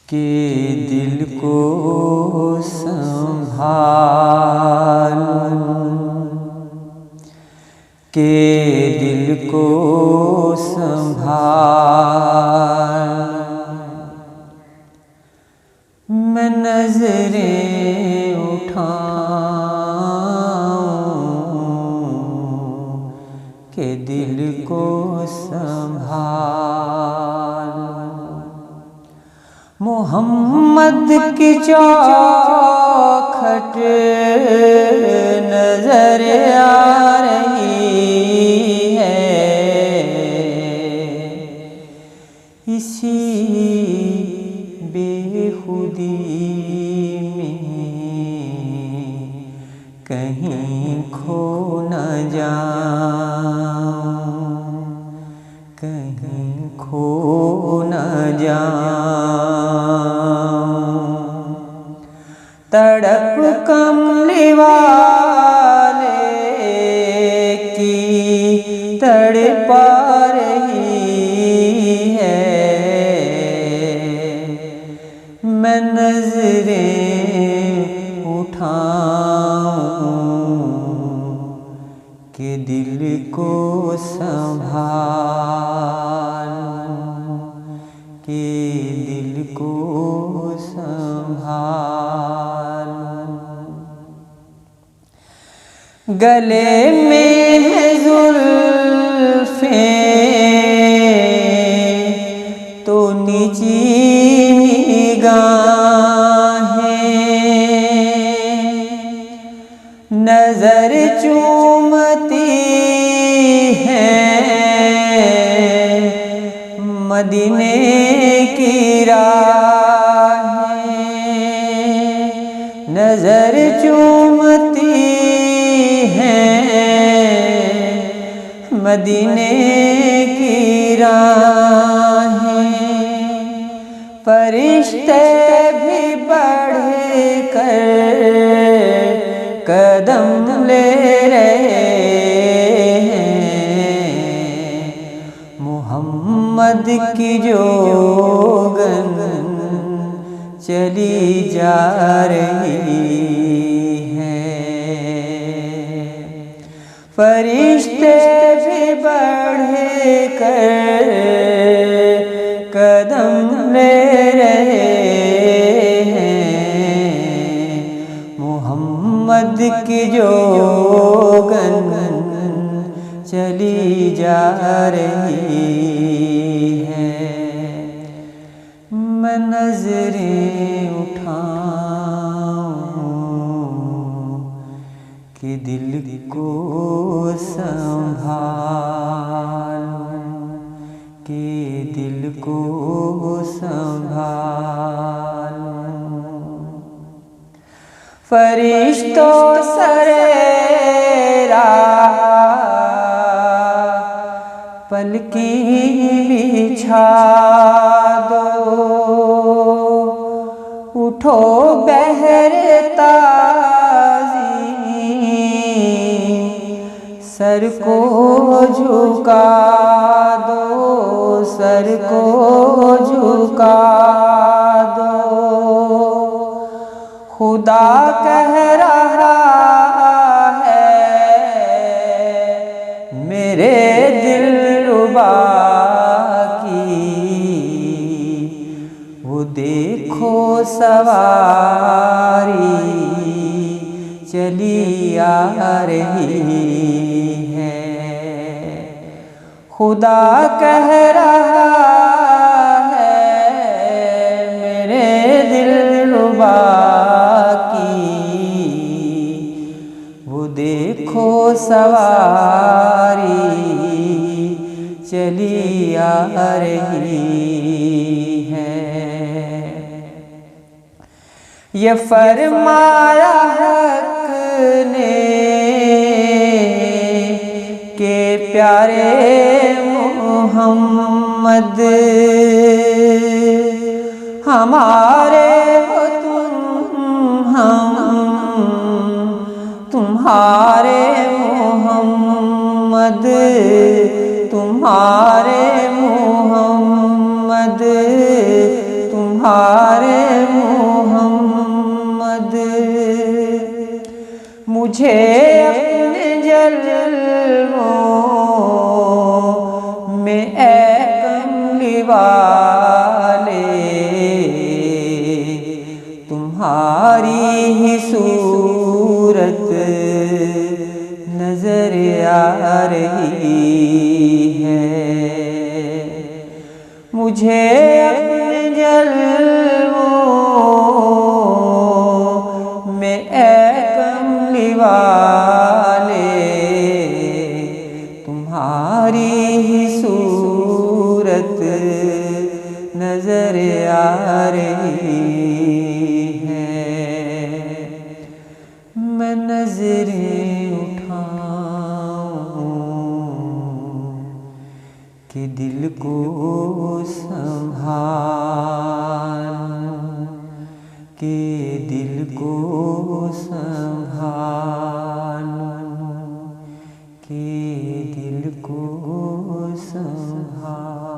के दिल को संभाल, के दिल को संभाल। मैं नजरें उठाऊं के दिल को संभाल। मोहम्मद की चौखट नजर आ रही है, इसी बेखुदी में कहीं खो न जाऊं, कहीं खो न जाऊं। तड़प कमली वाले की तड़पा रही है, मैं नजरें उठाऊं के दिल को संभाल, के दिल को संभाल। गले में है जुल्फें तो नीची निगाहें, नजर चूमती हैं मदीने की राहें, नजर चूमती हैं मदीने की राहें। फरिश्ते भी बढ़ कर कदम ले रहे हैं, मोहम्मद की जोगन चली जा रही है। फरिश्ते भी बढ़ कर कदम ले रहे हैं, मोहम्मद की जोगन चली जा रही है। मैं नजरें उठाऊं कि दिल को संभाल, के दिल को संभाल। फरिश्तों सरेरा पलकी बिछा दो, उठो बहरताज़ी सर को झुका दो, सर को झुका दो। खुदा कह रहा है मेरे दिलरुबा की, वो देखो सवारी चली आ रही है। खुदा कह रहा है मेरे दिलरुबा की, वो देखो सवारी चली आ रही है। ये फरमाया हक ने के प्यारे मोहम्मद, हमारे हो तुम, हम तुम्हारे मोहम्मद, तुम्हारे मोहम्मद, तुम्हारे मुझे अपने जलवों में ऐ कमली वाले तुम्हारी ही सूरत नजर आ रही है। मुझे अपने जलवों में ऐ कमली वाले तुम्हारी ही सूरत नजर आ रही है। मैं नजरें उठाऊं कि दिल को संभालूं, कि दिल को संभालूं, कि दिल को संभालूं।